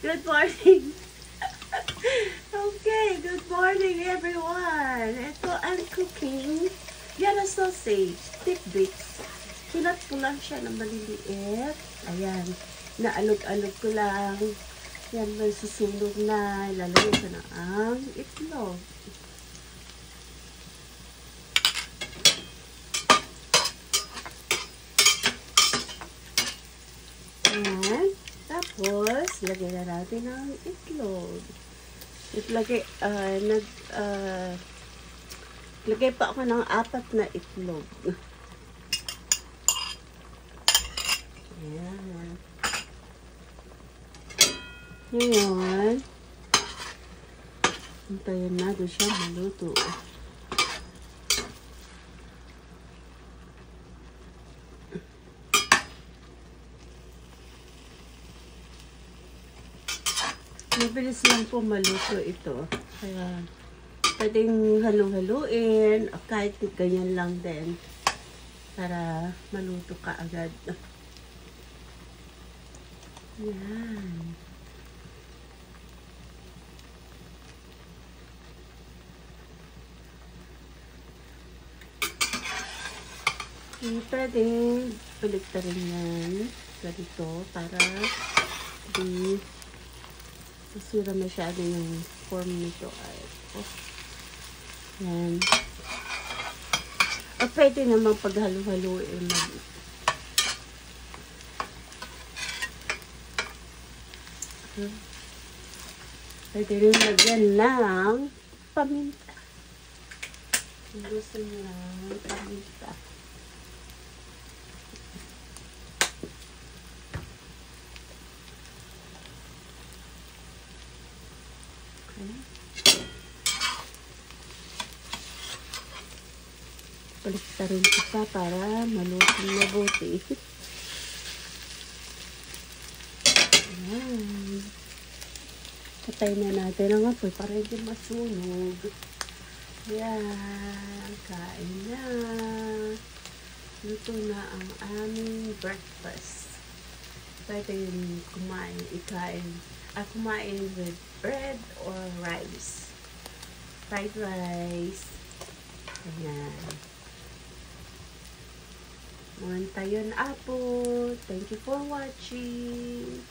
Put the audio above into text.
Good morning. Okay, good morning everyone. Ito ang cooking. Yan ang sausage, tidbits. Kinat ko lang siya ng maliliit. Ayan, naalog-alog ko lang. Yan, may susunog na. Lalagyan ko na ang itlog. Ayan. Tapos, lagyan na natin ang itlog. Lagay pa ako ng 4 na itlog. Ayan. Ngayon, hintayin natin siya maluto. Mabilis lang po maluto ito. Kaya, pwedeng halu-haluin o kahit ganyan lang din para maluto ka agad. Yan. Pwedeng balik na rin yan ganito para di masira masyado yung form nito. Ay, yan. O pwede naman paghalu-haluin. Pwede rin lagyan ng paminta. Gusto nyo ng paminta. Palikta rin kita para malutong mabuti. Ayan. Patay na natin ang apoy para hindi masunog. Ayan. Kain na. Luto na ang aming breakfast. Pwede yung kumain with bread or rice. Fried rice. Ayan. Tayo na po. Thank you for watching.